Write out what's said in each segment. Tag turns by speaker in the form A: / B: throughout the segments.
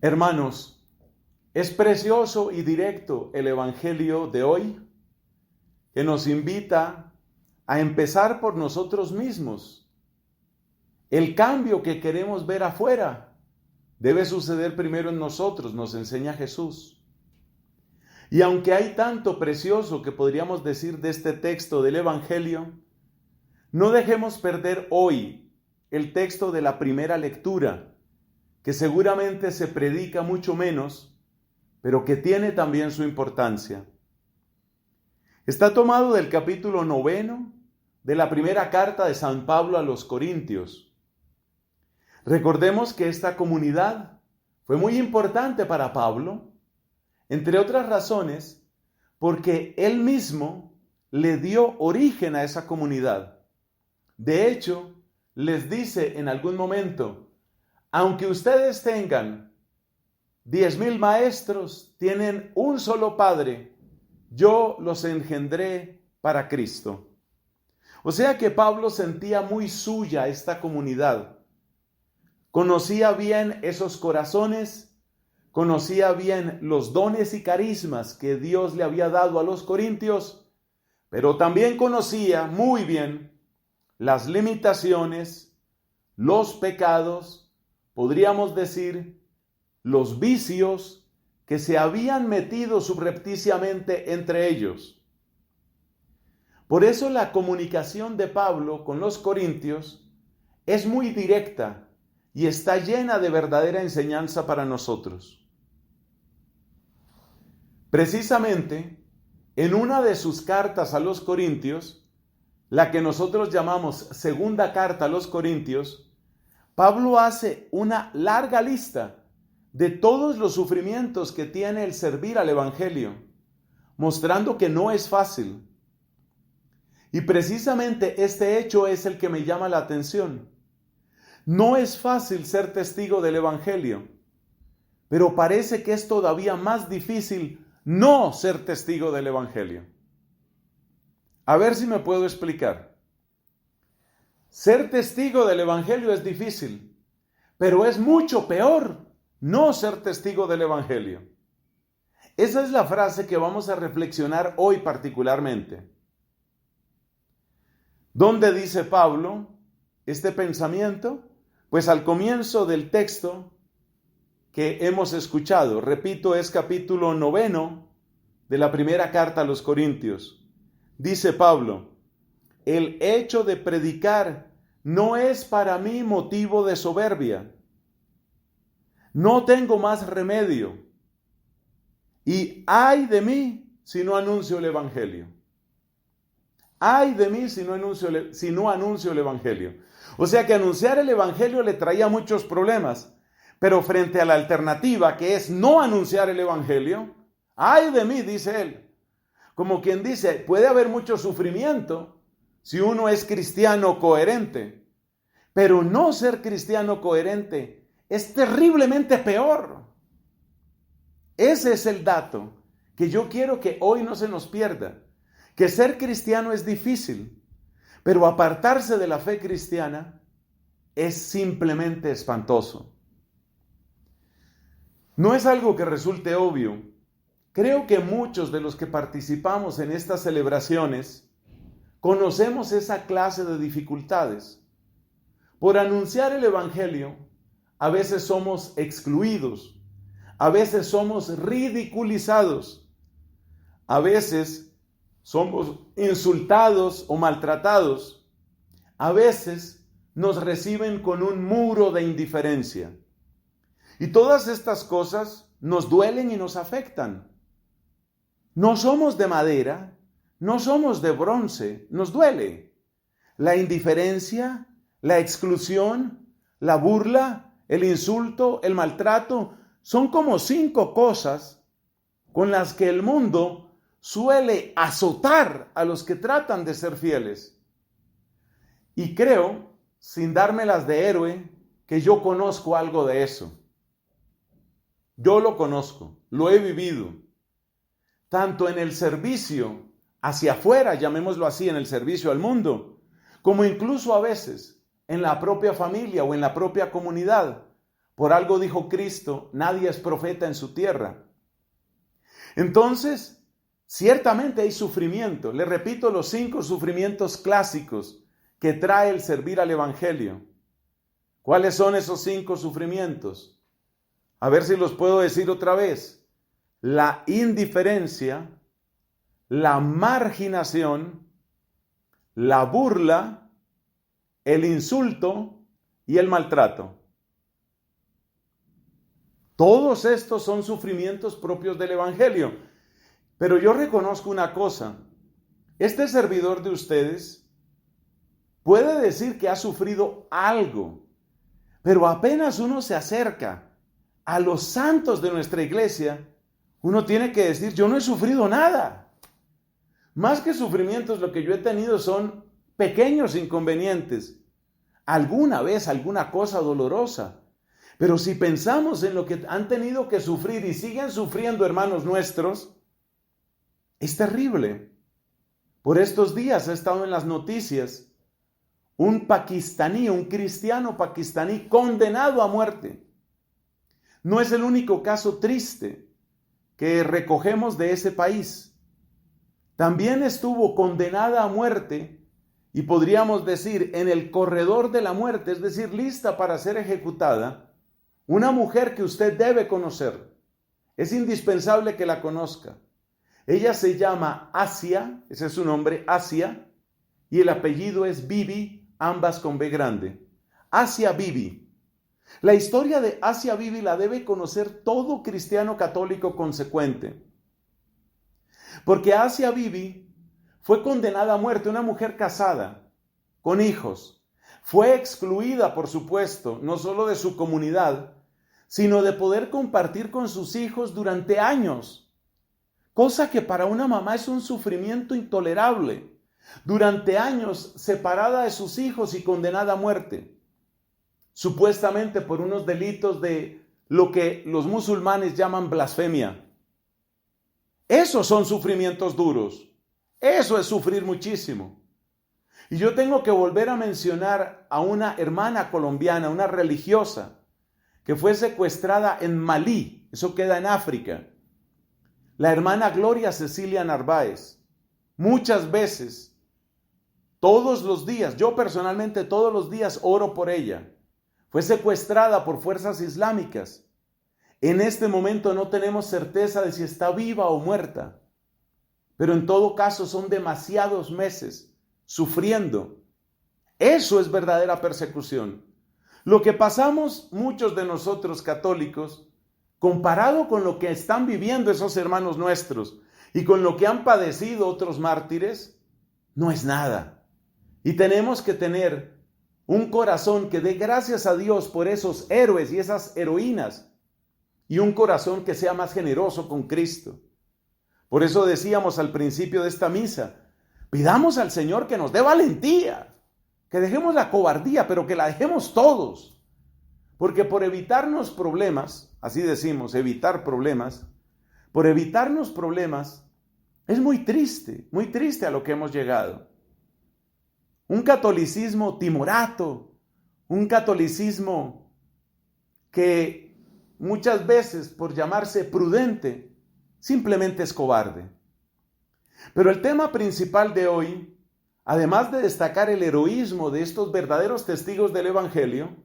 A: Hermanos, es precioso y directo el Evangelio de hoy, que nos invita a empezar por nosotros mismos. El cambio que queremos ver afuera debe suceder primero en nosotros, nos enseña Jesús. Y aunque hay tanto precioso que podríamos decir de este texto del Evangelio, no dejemos perder hoy el texto de la primera lectura, que seguramente se predica mucho menos, pero que tiene también su importancia. Está tomado del capítulo 9 de la primera carta de San Pablo a los Corintios. Recordemos que esta comunidad fue muy importante para Pablo, entre otras razones, porque él mismo le dio origen a esa comunidad. De hecho, les dice en algún momento: aunque ustedes tengan 10,000 maestros, tienen un solo Padre, yo los engendré para Cristo. O sea que Pablo sentía muy suya esta comunidad. Conocía bien esos corazones, conocía bien los dones y carismas que Dios le había dado a los corintios, pero también conocía muy bien las limitaciones, los pecados, podríamos decir, los vicios que se habían metido subrepticiamente entre ellos. Por eso la comunicación de Pablo con los corintios es muy directa y está llena de verdadera enseñanza para nosotros. Precisamente, en una de sus cartas a los corintios, la que nosotros llamamos segunda carta a los corintios, Pablo hace una larga lista de todos los sufrimientos que tiene el servir al Evangelio, mostrando que no es fácil. Y precisamente este hecho es el que me llama la atención. No es fácil ser testigo del Evangelio, pero parece que es todavía más difícil no ser testigo del Evangelio. A ver si me puedo explicar. Ser testigo del Evangelio es difícil, pero es mucho peor no ser testigo del Evangelio. Esa es la frase que vamos a reflexionar hoy particularmente. ¿Dónde dice Pablo este pensamiento? Pues al comienzo del texto que hemos escuchado. Repito, es capítulo 9 de la primera carta a los Corintios. Dice Pablo: el hecho de predicar no es para mí motivo de soberbia. No tengo más remedio. Y ay de mí si no anuncio el Evangelio. Ay de mí si no anuncio el Evangelio. O sea que anunciar el Evangelio le traía muchos problemas. Pero frente a la alternativa, que es no anunciar el Evangelio, ay de mí, dice él. Como quien dice, puede haber mucho sufrimiento si uno es cristiano coherente, pero no ser cristiano coherente es terriblemente peor. Ese es el dato que yo quiero que hoy no se nos pierda, que ser cristiano es difícil, pero apartarse de la fe cristiana es simplemente espantoso. No es algo que resulte obvio. Creo que muchos de los que participamos en estas celebraciones conocemos esa clase de dificultades. Por anunciar el Evangelio, a veces somos excluidos, a veces somos ridiculizados, a veces somos insultados o maltratados, a veces nos reciben con un muro de indiferencia. Y todas estas cosas nos duelen y nos afectan. No somos de madera, no somos de bronce, nos duele. La indiferencia, la exclusión, la burla, el insulto, el maltrato, son como 5 cosas con las que el mundo suele azotar a los que tratan de ser fieles. Y creo, sin dármelas de héroe, que yo conozco algo de eso. Yo lo conozco, lo he vivido, tanto en el servicio hacia afuera, llamémoslo así, en el servicio al mundo, como incluso a veces en la propia familia o en la propia comunidad, Por algo dijo Cristo, nadie es profeta en su tierra. Entonces, ciertamente hay sufrimiento. Le repito los 5 sufrimientos clásicos que trae el servir al Evangelio. ¿Cuáles son esos 5 sufrimientos? A ver si los puedo decir otra vez. La indiferencia, la marginación, la burla, el insulto y el maltrato. Todos estos son sufrimientos propios del Evangelio. Pero yo reconozco una cosa. Este servidor de ustedes puede decir que ha sufrido algo, pero apenas uno se acerca a los santos de nuestra iglesia, uno tiene que decir, yo no he sufrido nada. Más que sufrimientos, lo que yo he tenido son pequeños inconvenientes. Alguna vez, alguna cosa dolorosa. Pero si pensamos en lo que han tenido que sufrir y siguen sufriendo hermanos nuestros, es terrible. Por estos días ha estado en las noticias un pakistaní, un cristiano pakistaní condenado a muerte. No es el único caso triste que recogemos de ese país. También estuvo condenada a muerte y podríamos decir en el corredor de la muerte, es decir, lista para ser ejecutada, una mujer que usted debe conocer. Es indispensable que la conozca. Ella se llama Asia, ese es su nombre, Asia, y el apellido es Bibi, ambas con B grande. Asia Bibi. La historia de Asia Bibi la debe conocer todo cristiano católico consecuente. Porque Asia Bibi fue condenada a muerte, una mujer casada, con hijos. Fue excluida, por supuesto, no solo de su comunidad, sino de poder compartir con sus hijos durante años. Cosa que para una mamá es un sufrimiento intolerable. Durante años separada de sus hijos y condenada a muerte. Supuestamente por unos delitos de lo que los musulmanes llaman blasfemia. Esos son sufrimientos duros. Eso es sufrir muchísimo. Y yo tengo que volver a mencionar a una hermana colombiana, una religiosa, que fue secuestrada en Malí, eso queda en África. La hermana Gloria Cecilia Narváez, muchas veces, todos los días, yo personalmente todos los días oro por ella. Fue secuestrada por fuerzas islámicas. En este momento no tenemos certeza de si está viva o muerta, pero en todo caso son demasiados meses sufriendo. Eso es verdadera persecución. Lo que pasamos muchos de nosotros católicos, comparado con lo que están viviendo esos hermanos nuestros y con lo que han padecido otros mártires, no es nada. Y tenemos que tener un corazón que dé gracias a Dios por esos héroes y esas heroínas, y un corazón que sea más generoso con Cristo. Por eso decíamos al principio de esta misa, pidamos al Señor que nos dé valentía, que dejemos la cobardía, pero que la dejemos todos. Porque por evitarnos problemas, así decimos, evitar problemas, por evitarnos problemas, es muy triste a lo que hemos llegado. Un catolicismo timorato, un catolicismo que muchas veces, por llamarse prudente, simplemente es cobarde. Pero el tema principal de hoy, además de destacar el heroísmo de estos verdaderos testigos del Evangelio,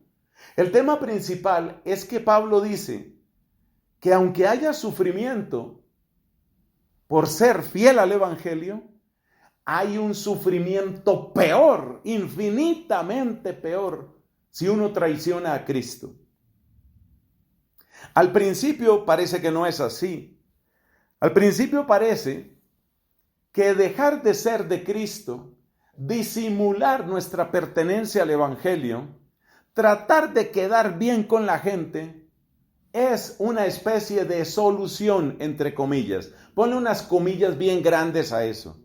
A: el tema principal es que Pablo dice que aunque haya sufrimiento por ser fiel al Evangelio, hay un sufrimiento peor, infinitamente peor, si uno traiciona a Cristo. Al principio parece que no es así. Al principio parece que dejar de ser de Cristo, disimular nuestra pertenencia al Evangelio, tratar de quedar bien con la gente, es una especie de solución, entre comillas. Ponle unas comillas bien grandes a eso.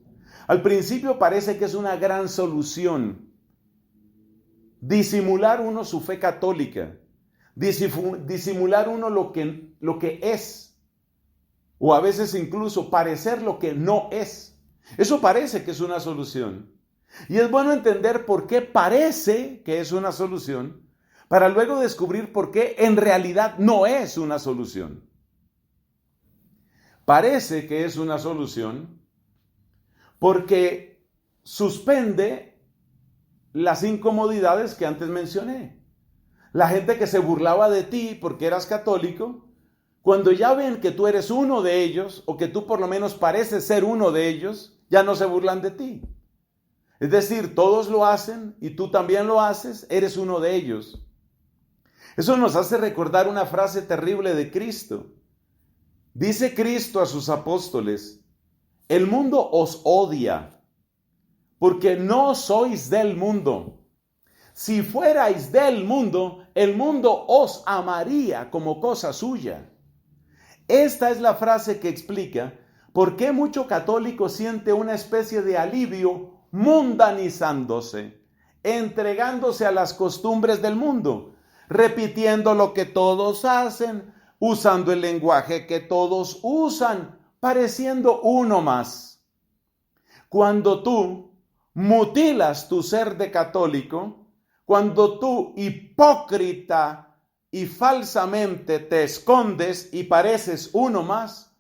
A: Al principio parece que es una gran solución. Disimular uno su fe católica, disimular uno lo que es, o a veces incluso parecer lo que no es. Eso parece que es una solución. Y es bueno entender por qué parece que es una solución, para luego descubrir por qué en realidad no es una solución. Parece que es una solución porque suspende las incomodidades que antes mencioné. La gente que se burlaba de ti porque eras católico, cuando ya ven que tú eres uno de ellos, o que tú por lo menos pareces ser uno de ellos, ya no se burlan de ti. Es decir, todos lo hacen y tú también lo haces, eres uno de ellos. Eso nos hace recordar una frase terrible de Cristo. Dice Cristo a sus apóstoles: el mundo os odia, porque no sois del mundo. Si fuerais del mundo, el mundo os amaría como cosa suya. Esta es la frase que explica por qué mucho católico siente una especie de alivio mundanizándose, entregándose a las costumbres del mundo, repitiendo lo que todos hacen, usando el lenguaje que todos usan, pareciendo uno más. Cuando tú mutilas tu ser de católico, cuando tú, hipócrita y falsamente, te escondes y pareces uno más,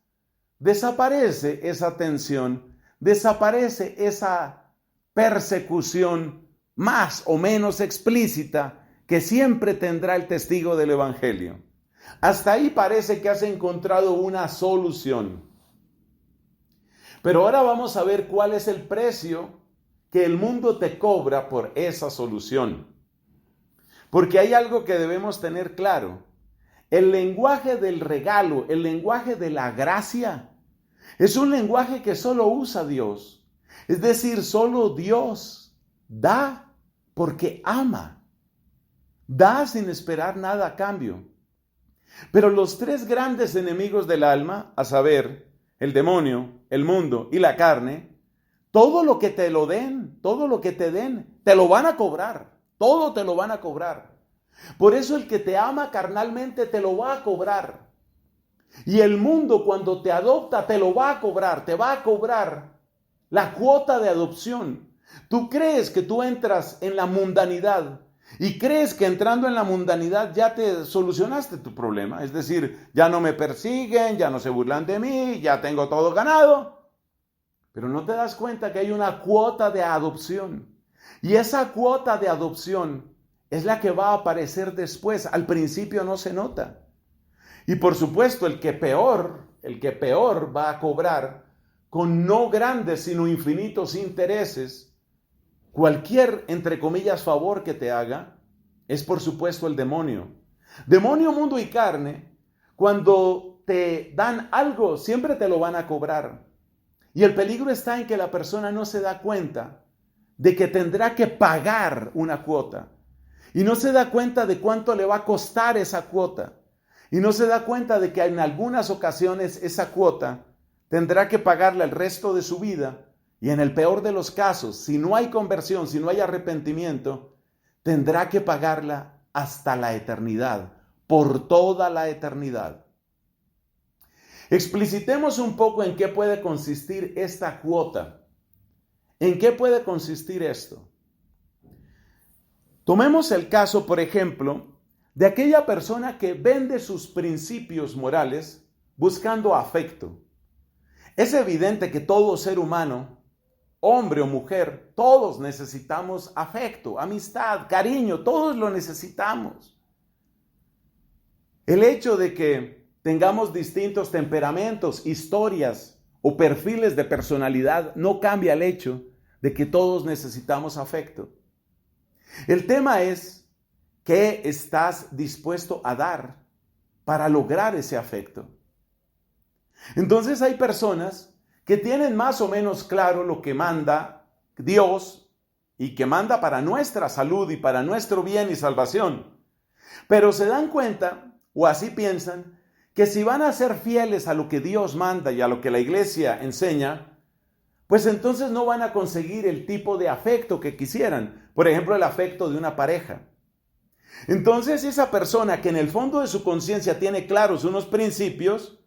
A: desaparece esa tensión, desaparece esa persecución más o menos explícita que siempre tendrá el testigo del Evangelio. Hasta ahí parece que has encontrado una solución. Pero ahora vamos a ver cuál es el precio que el mundo te cobra por esa solución. Porque hay algo que debemos tener claro. El lenguaje del regalo, el lenguaje de la gracia, es un lenguaje que solo usa Dios. Es decir, solo Dios da porque ama. Da sin esperar nada a cambio. Pero los tres grandes enemigos del alma, a saber, el demonio, el mundo y la carne, todo lo que te lo den, todo lo que te den, te lo van a cobrar. Todo te lo van a cobrar. Por eso el que te ama carnalmente te lo va a cobrar. Y el mundo cuando te adopta te lo va a cobrar. Te va a cobrar la cuota de adopción. Tú crees que tú entras en la mundanidad y crees que entrando en la mundanidad ya te solucionaste tu problema. Es decir, ya no me persiguen, ya no se burlan de mí, ya tengo todo ganado. Pero no te das cuenta que hay una cuota de adopción. Y esa cuota de adopción es la que va a aparecer después. Al principio no se nota. Y por supuesto, el que peor va a cobrar con no grandes sino infinitos intereses, cualquier, entre comillas, favor que te haga, es por supuesto el demonio. Demonio, mundo y carne, cuando te dan algo, siempre te lo van a cobrar. Y el peligro está en que la persona no se da cuenta de que tendrá que pagar una cuota. Y no se da cuenta de cuánto le va a costar esa cuota. Y no se da cuenta de que en algunas ocasiones esa cuota tendrá que pagarla el resto de su vida. Y en el peor de los casos, si no hay conversión, si no hay arrepentimiento, tendrá que pagarla hasta la eternidad, por toda la eternidad. Explicitemos un poco en qué puede consistir esta cuota. ¿En qué puede consistir esto? Tomemos el caso, por ejemplo, de aquella persona que vende sus principios morales buscando afecto. Es evidente que todo ser humano, hombre o mujer, todos necesitamos afecto, amistad, cariño, todos lo necesitamos. El hecho de que tengamos distintos temperamentos, historias o perfiles de personalidad no cambia el hecho de que todos necesitamos afecto. El tema es, ¿qué estás dispuesto a dar para lograr ese afecto? Entonces hay personas que tienen más o menos claro lo que manda Dios y que manda para nuestra salud y para nuestro bien y salvación. Pero se dan cuenta, o así piensan, que si van a ser fieles a lo que Dios manda y a lo que la iglesia enseña, pues entonces no van a conseguir el tipo de afecto que quisieran. Por ejemplo, el afecto de una pareja. Entonces esa persona que en el fondo de su conciencia tiene claros unos principios,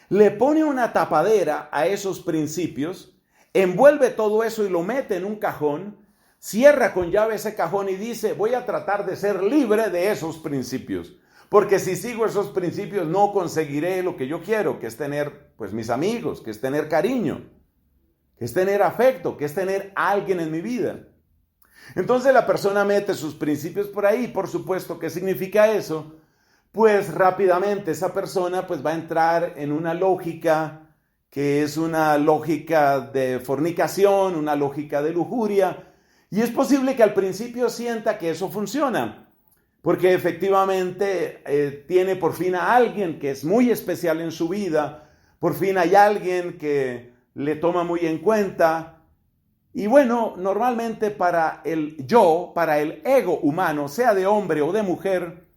A: le pone una tapadera a esos principios, envuelve todo eso y lo mete en un cajón, cierra con llave ese cajón y dice, voy a tratar de ser libre de esos principios. Porque si sigo esos principios no conseguiré lo que yo quiero, que es tener pues mis amigos, que es tener cariño, que es tener afecto, que es tener a alguien en mi vida. Entonces la persona mete sus principios por ahí. Por supuesto, ¿qué significa eso? Pues rápidamente esa persona pues va a entrar en una lógica que es una lógica de fornicación, una lógica de lujuria. Y es posible que al principio sienta que eso funciona, porque efectivamente tiene por fin a alguien que es muy especial en su vida, por fin hay alguien que le toma muy en cuenta. Y bueno, normalmente para el yo, para el ego humano, sea de hombre o de mujer,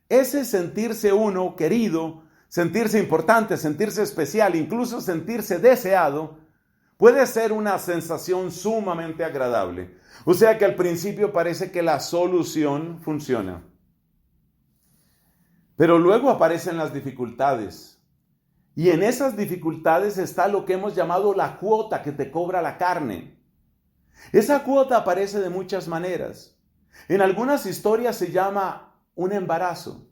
A: ese sentirse uno querido, sentirse importante, sentirse especial, incluso sentirse deseado, puede ser una sensación sumamente agradable. O sea que al principio parece que la solución funciona. Pero luego aparecen las dificultades. Y en esas dificultades está lo que hemos llamado la cuota que te cobra la carne. Esa cuota aparece de muchas maneras. En algunas historias se llama un embarazo.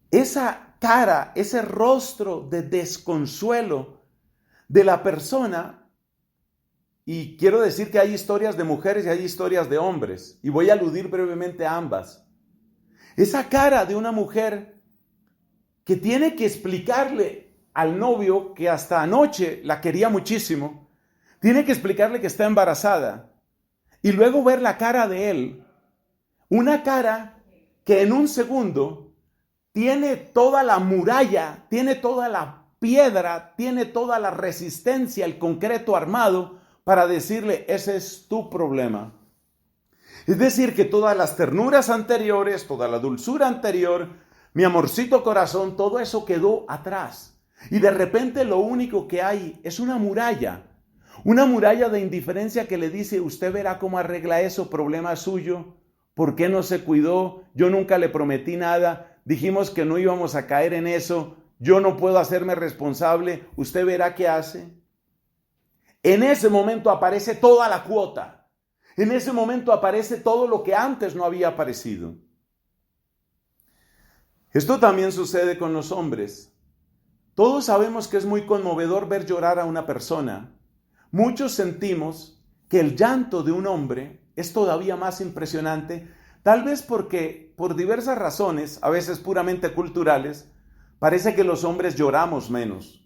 A: Esa cara, ese rostro de desconsuelo de la persona, y quiero decir que hay historias de mujeres y hay historias de hombres, y voy a aludir brevemente a ambas. Esa cara de una mujer que tiene que explicarle al novio que hasta anoche la quería muchísimo, tiene que explicarle que está embarazada, y luego ver la cara de él, una cara que en un segundo tiene toda la muralla, tiene toda la piedra, tiene toda la resistencia, el concreto armado para decirle, ese es tu problema. Es decir, que todas las ternuras anteriores, toda la dulzura anterior, mi amorcito corazón, todo eso quedó atrás. Y de repente lo único que hay es una muralla de indiferencia que le dice, usted verá cómo arregla eso, problema suyo. ¿Por qué no se cuidó? Yo nunca le prometí nada. Dijimos que no íbamos a caer en eso. Yo no puedo hacerme responsable. Usted verá qué hace. En ese momento aparece toda la cuota. En ese momento aparece todo lo que antes no había aparecido. Esto también sucede con los hombres. Todos sabemos que es muy conmovedor ver llorar a una persona. Muchos sentimos que el llanto de un hombre es todavía más impresionante, tal vez porque por diversas razones, a veces puramente culturales, parece que los hombres lloramos menos.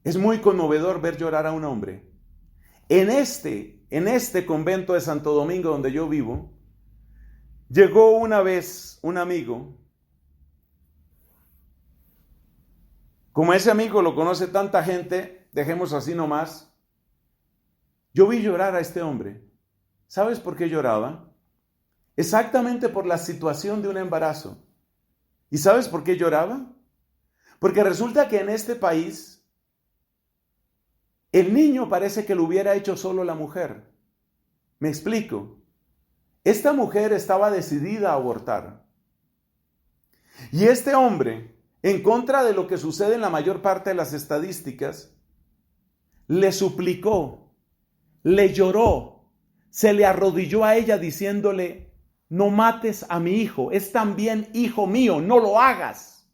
A: Es muy conmovedor ver llorar a un hombre. En este convento de Santo Domingo donde yo vivo, llegó una vez un amigo. Como ese amigo lo conoce tanta gente, dejemos así nomás. Yo vi llorar a este hombre. ¿Sabes por qué lloraba? Exactamente por la situación de un embarazo. ¿Y sabes por qué lloraba? Porque resulta que en este país, el niño parece que lo hubiera hecho solo la mujer. Me explico. Esta mujer estaba decidida a abortar. Y este hombre, en contra de lo que sucede en la mayor parte de las estadísticas, le suplicó, le lloró, se le arrodilló a ella diciéndole, no mates a mi hijo, es también hijo mío, no lo hagas.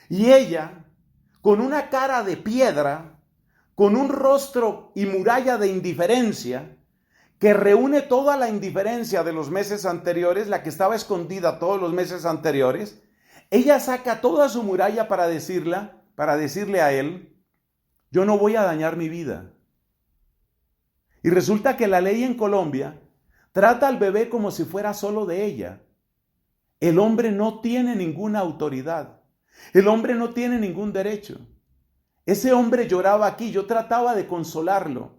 A: Y ella, con una cara de piedra, con un rostro y muralla de indiferencia, que reúne toda la indiferencia de los meses anteriores, la que estaba escondida todos los meses anteriores, ella saca toda su muralla para decirle a él, yo no voy a dañar mi vida. Y resulta que la ley en Colombia trata al bebé como si fuera solo de ella. El hombre no tiene ninguna autoridad. El hombre no tiene ningún derecho. Ese hombre lloraba aquí, yo trataba de consolarlo.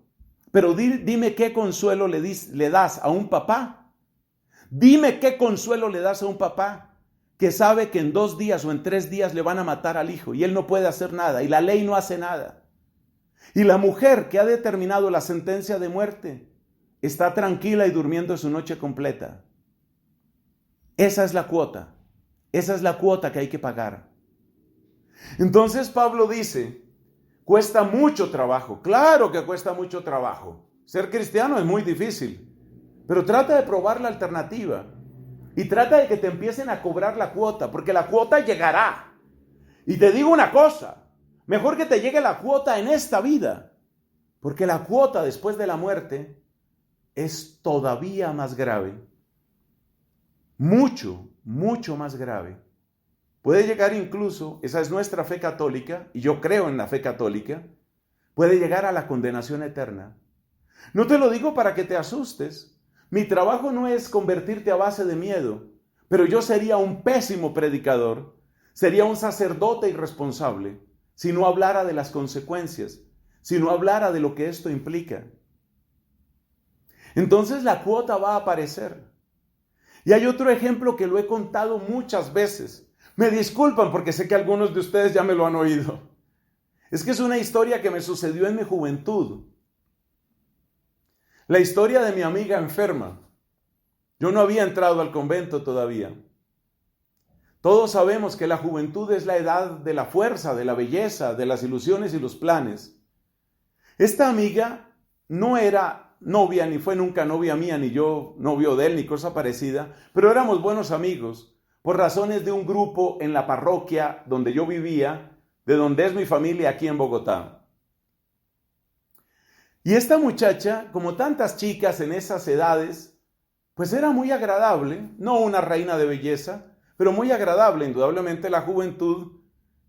A: Pero dime qué consuelo le das a un papá. Dime qué consuelo le das a un papá que sabe que en 2 días o en 3 días le van a matar al hijo y él no puede hacer nada y la ley no hace nada. Y la mujer que ha determinado la sentencia de muerte está tranquila y durmiendo su noche completa. Esa es la cuota. Esa es la cuota que hay que pagar. Entonces Pablo dice, cuesta mucho trabajo. Claro que cuesta mucho trabajo. ser cristiano es muy difícil, pero trata de probar la alternativa y trata de que te empiecen a cobrar la cuota, porque la cuota llegará. Y te digo una cosa, mejor que te llegue la cuota en esta vida, porque la cuota después de la muerte es todavía más grave, mucho, mucho más grave. Puede llegar incluso, esa es nuestra fe católica, y yo creo en la fe católica, puede llegar a la condenación eterna. No te lo digo para que te asustes. Mi trabajo no es convertirte a base de miedo, pero yo sería un pésimo predicador, sería un sacerdote irresponsable, si no hablara de las consecuencias, si no hablara de lo que esto implica. Entonces la cuota va a aparecer. Y hay otro ejemplo que lo he contado muchas veces. Me disculpan porque sé que algunos de ustedes ya me lo han oído. Es que es una historia que me sucedió en mi juventud. La historia de mi amiga enferma. Yo no había entrado al convento todavía. Todos sabemos que la juventud es la edad de la fuerza, de la belleza, de las ilusiones y los planes. Esta amiga no era novia, ni fue nunca novia mía, ni yo novio de él, ni cosa parecida, pero éramos buenos amigos, por razones de un grupo en la parroquia donde yo vivía, de donde es mi familia aquí en Bogotá. Y esta muchacha, como tantas chicas en esas edades, pues era muy agradable, no una reina de belleza, pero muy agradable. Indudablemente la juventud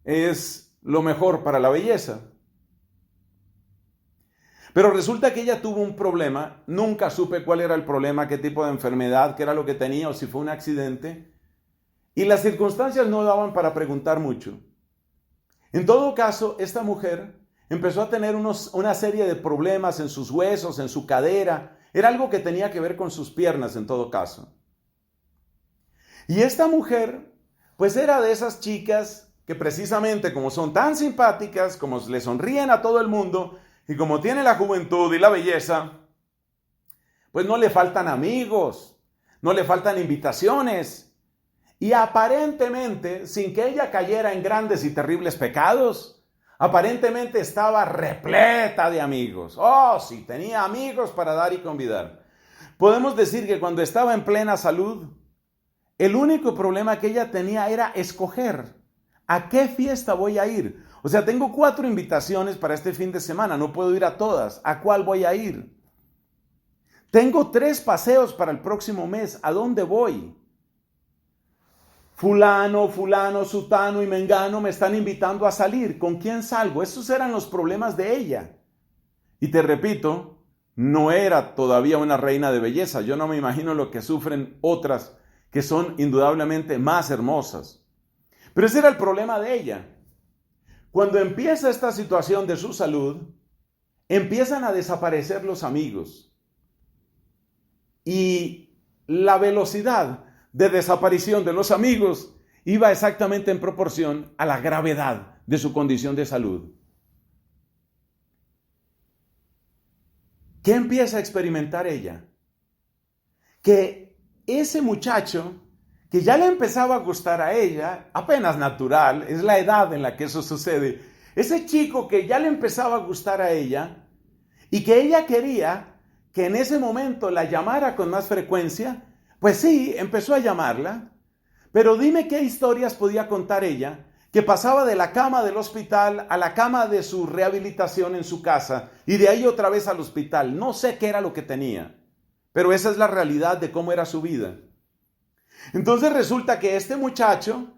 A: es lo mejor para la belleza. Pero resulta que ella tuvo un problema, nunca supe cuál era el problema, qué tipo de enfermedad, qué era lo que tenía o si fue un accidente. Y las circunstancias no daban para preguntar mucho. En todo caso, esta mujer empezó a tener una serie de problemas en sus huesos, en su cadera. Era algo que tenía que ver con sus piernas en todo caso. Y esta mujer, pues era de esas chicas que precisamente como son tan simpáticas, como le sonríen a todo el mundo y como tiene la juventud y la belleza, pues no le faltan amigos, no le faltan invitaciones. Y aparentemente, sin que ella cayera en grandes y terribles pecados, aparentemente estaba repleta de amigos. Oh, sí, tenía amigos para dar y convidar. Podemos decir que cuando estaba en plena salud, el único problema que ella tenía era escoger a qué fiesta voy a ir. O sea, tengo 4 invitaciones para este fin de semana, no puedo ir a todas. ¿A cuál voy a ir? Tengo 3 paseos para el próximo mes, ¿a dónde voy? Fulano, sutano y mengano me están invitando a salir. ¿Con quién salgo? Esos eran los problemas de ella. Y te repito, no era todavía una reina de belleza. Yo no me imagino lo que sufren otras que son indudablemente más hermosas. Pero ese era el problema de ella. Cuando empieza esta situación de su salud, empiezan a desaparecer los amigos. Y la velocidad de desaparición de los amigos iba exactamente en proporción a la gravedad de su condición de salud. ¿Qué empieza a experimentar ella? Que ese muchacho que ya le empezaba a gustar a ella, apenas natural, es la edad en la que eso sucede, ese chico que ya le empezaba a gustar a ella y que ella quería que en ese momento la llamara con más frecuencia, pues sí, empezó a llamarla, pero dime qué historias podía contar ella, que pasaba de la cama del hospital a la cama de su rehabilitación en su casa y de ahí otra vez al hospital. No sé qué era lo que tenía, pero esa es la realidad de cómo era su vida. Entonces resulta que este muchacho,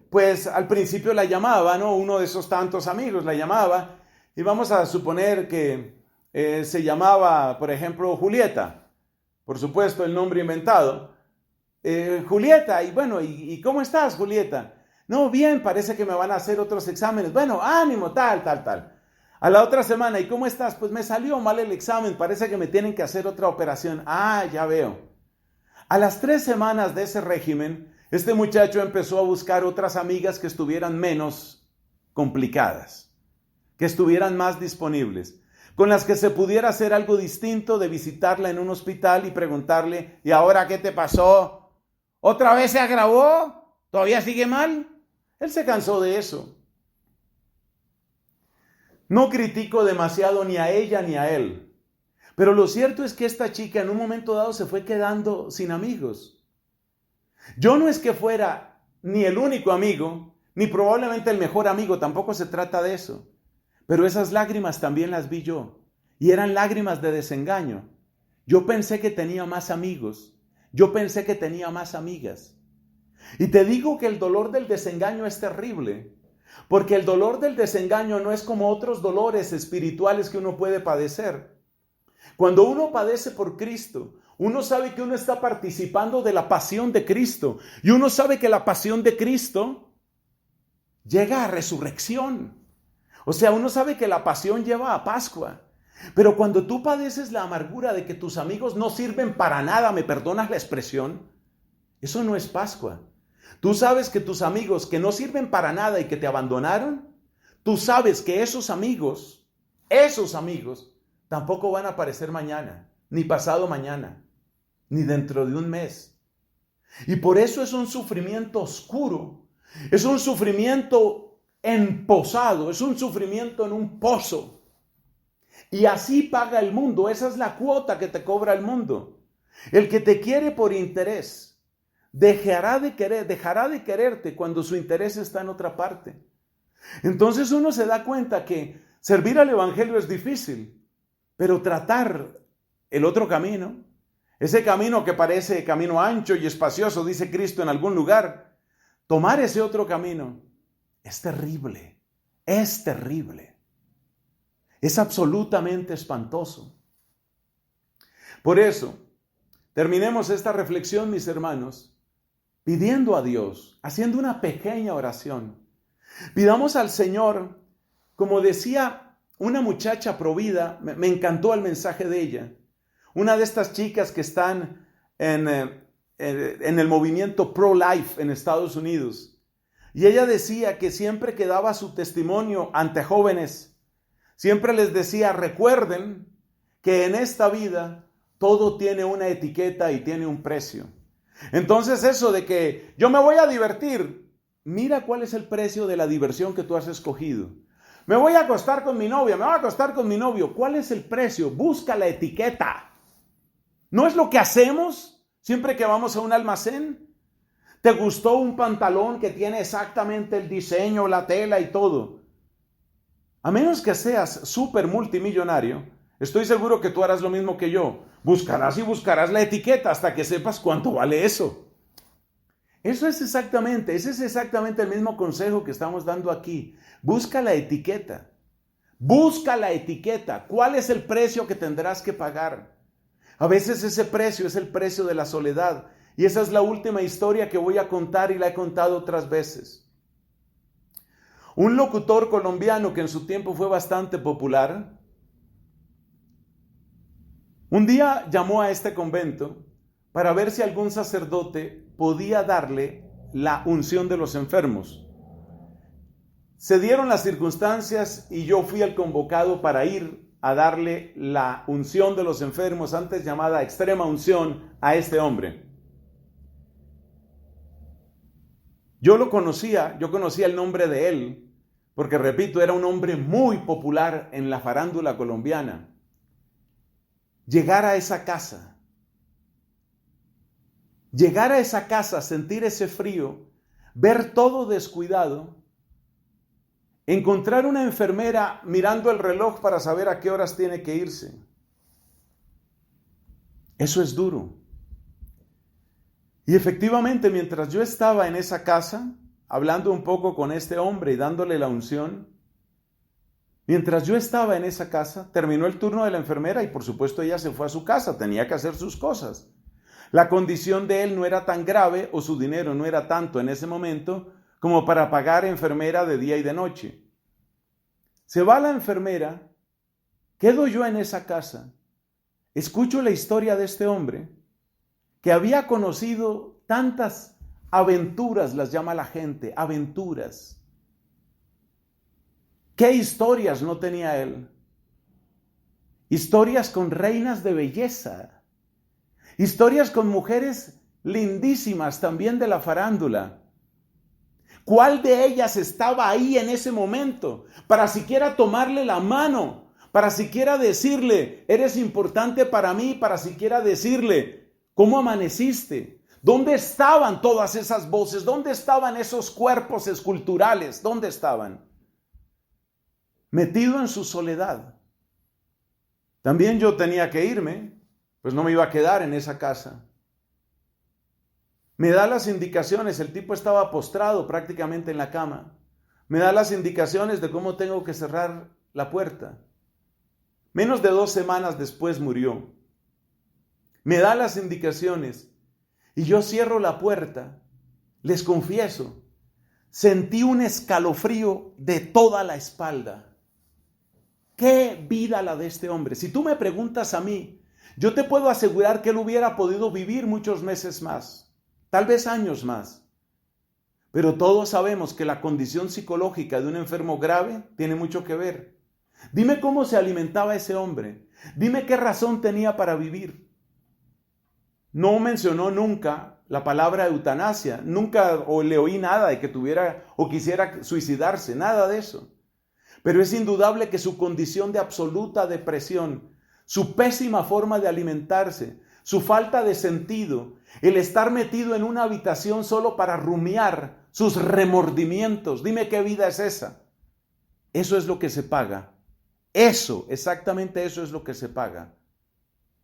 A: pues al principio la llamaba, ¿no? Uno de esos tantos amigos la llamaba, y vamos a suponer que se llamaba, por ejemplo, Julieta. Por supuesto, el nombre inventado. Julieta, y bueno, ¿y cómo estás, Julieta? No, bien, parece que me van a hacer otros exámenes. Bueno, ánimo, tal. A la otra semana, ¿y cómo estás? Pues me salió mal el examen, parece que me tienen que hacer otra operación. Ah, ya veo. A las 3 semanas de ese régimen, este muchacho empezó a buscar otras amigas que estuvieran menos complicadas, que estuvieran más disponibles, con las que se pudiera hacer algo distinto de visitarla en un hospital y preguntarle, ¿y ahora qué te pasó? ¿Otra vez se agravó? ¿Todavía sigue mal? Él se cansó de eso. No critico demasiado ni a ella ni a él, Pero lo cierto es que esta chica en un momento dado se fue quedando sin amigos. Yo no es que fuera ni el único amigo, ni probablemente el mejor amigo, tampoco se trata de eso. Pero esas lágrimas también las vi yo, y eran lágrimas de desengaño. Yo pensé que tenía más amigos, yo pensé que tenía más amigas. Y te digo que el dolor del desengaño es terrible, porque el dolor del desengaño no es como otros dolores espirituales que uno puede padecer. Cuando uno padece por Cristo, uno sabe que uno está participando de la pasión de Cristo, y uno sabe que la pasión de Cristo llega a resurrección. O sea, uno sabe que la pasión lleva a Pascua. Pero cuando tú padeces la amargura de que tus amigos no sirven para nada, ¿me perdonas la expresión? Eso no es Pascua. Tú sabes que tus amigos que no sirven para nada y que te abandonaron, tú sabes que esos amigos, tampoco van a aparecer mañana, ni pasado mañana, ni dentro de un mes. Y por eso es un sufrimiento oscuro, es un sufrimiento emposado, es un sufrimiento en un pozo. Y así paga el mundo, esa es la cuota que te cobra el mundo. El que te quiere por interés, dejará de quererte cuando su interés está en otra parte. Entonces uno se da cuenta que servir al evangelio es difícil, pero tratar el otro camino, ese camino que parece camino ancho y espacioso, dice Cristo en algún lugar, tomar ese otro camino es terrible, es terrible. Es absolutamente espantoso. Por eso, terminemos esta reflexión, mis hermanos, pidiendo a Dios, haciendo una pequeña oración. Pidamos al Señor, como decía una muchacha provida, me encantó el mensaje de ella, una de estas chicas que están en el movimiento pro-life en Estados Unidos. Y ella decía que siempre que daba su testimonio ante jóvenes, siempre les decía, recuerden que en esta vida todo tiene una etiqueta y tiene un precio. Entonces eso de que yo me voy a divertir, mira cuál es el precio de la diversión que tú has escogido. Me voy a acostar con mi novia, me voy a acostar con mi novio. ¿Cuál es el precio? Busca la etiqueta. ¿No es lo que hacemos siempre que vamos a un almacén? ¿Te gustó un pantalón que tiene exactamente el diseño, la tela y todo? A menos que seas súper multimillonario, estoy seguro que tú harás lo mismo que yo. Buscarás y buscarás la etiqueta hasta que sepas cuánto vale eso. Ese es exactamente el mismo consejo que estamos dando aquí. Busca la etiqueta. Busca la etiqueta. ¿Cuál es el precio que tendrás que pagar? A veces ese precio es el precio de la soledad. Y esa es la última historia que voy a contar y la he contado otras veces. Un locutor colombiano que en su tiempo fue bastante popular, un día llamó a este convento para ver si algún sacerdote podía darle la unción de los enfermos. Se dieron las circunstancias y yo fui el convocado para ir a darle la unción de los enfermos, antes llamada extrema unción, a este hombre. Yo conocía el nombre de él, porque repito, era un hombre muy popular en la farándula colombiana. Llegar a esa casa, sentir ese frío, ver todo descuidado, encontrar una enfermera mirando el reloj para saber a qué horas tiene que irse. Eso es duro. Y efectivamente, mientras yo estaba en esa casa, hablando un poco con este hombre y dándole la unción, mientras yo estaba en esa casa, terminó el turno de la enfermera y por supuesto ella se fue a su casa, tenía que hacer sus cosas. La condición de él no era tan grave o su dinero no era tanto en ese momento como para pagar enfermera de día y de noche. Se va la enfermera, quedo yo en esa casa, escucho la historia de este hombre que había conocido tantas aventuras, las llama la gente, aventuras. ¿Qué historias no tenía él? Historias con reinas de belleza, historias con mujeres lindísimas también de la farándula. ¿Cuál de ellas estaba ahí en ese momento para siquiera tomarle la mano, para siquiera decirle, eres importante para mí, para siquiera decirle, ¿cómo amaneciste? ¿Dónde estaban todas esas voces? ¿Dónde estaban esos cuerpos esculturales? ¿Dónde estaban? Metido en su soledad. También yo tenía que irme, pues no me iba a quedar en esa casa. Me da las indicaciones, el tipo estaba postrado prácticamente en la cama. Me da las indicaciones de cómo tengo que cerrar la puerta. Menos de 2 semanas después murió. Me da las indicaciones y yo cierro la puerta. Les confieso, sentí un escalofrío de toda la espalda. ¡Qué vida la de este hombre! Si tú me preguntas a mí, yo te puedo asegurar que él hubiera podido vivir muchos meses más, tal vez años más. Pero todos sabemos que la condición psicológica de un enfermo grave tiene mucho que ver. Dime cómo se alimentaba ese hombre. Dime qué razón tenía para vivir. No mencionó nunca la palabra eutanasia. Nunca le oí nada de que tuviera o quisiera suicidarse. Nada de eso. Pero es indudable que su condición de absoluta depresión, su pésima forma de alimentarse, su falta de sentido, el estar metido en una habitación solo para rumiar sus remordimientos. Dime qué vida es esa. Eso es lo que se paga. Eso, exactamente eso es lo que se paga.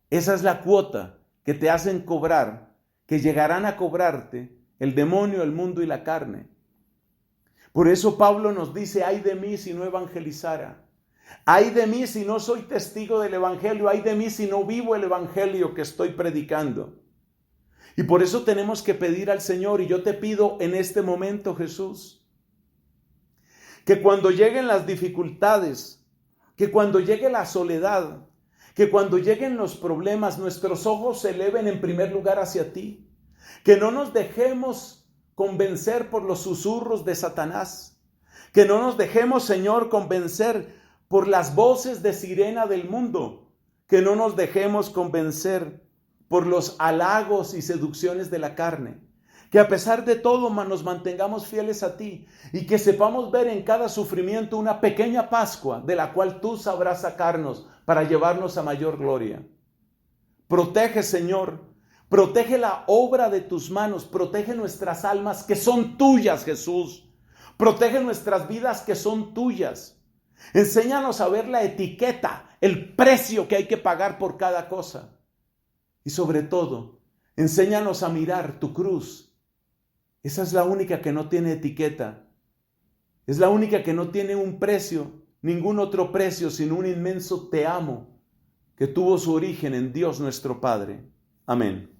A: Esa es la cuota que te hacen cobrar, que llegarán a cobrarte el demonio, el mundo y la carne. Por eso Pablo nos dice, ay de mí si no evangelizara. Ay de mí si no soy testigo del evangelio. Ay de mí si no vivo el evangelio que estoy predicando. Y por eso tenemos que pedir al Señor, y yo te pido en este momento, Jesús, que cuando lleguen las dificultades, que cuando llegue la soledad, que cuando lleguen los problemas, nuestros ojos se eleven en primer lugar hacia ti. Que no nos dejemos convencer por los susurros de Satanás. Que no nos dejemos, Señor, convencer por las voces de sirena del mundo. Que no nos dejemos convencer por los halagos y seducciones de la carne. Que a pesar de todo nos mantengamos fieles a ti y que sepamos ver en cada sufrimiento una pequeña Pascua de la cual tú sabrás sacarnos para llevarnos a mayor gloria. Protege, Señor, protege la obra de tus manos, protege nuestras almas que son tuyas, Jesús. Protege nuestras vidas que son tuyas. Enséñanos a ver la etiqueta, el precio que hay que pagar por cada cosa. Y sobre todo, enséñanos a mirar tu cruz. Esa es la única que no tiene etiqueta. Es la única que no tiene un precio, ningún otro precio, sino un inmenso te amo que tuvo su origen en Dios nuestro Padre. Amén.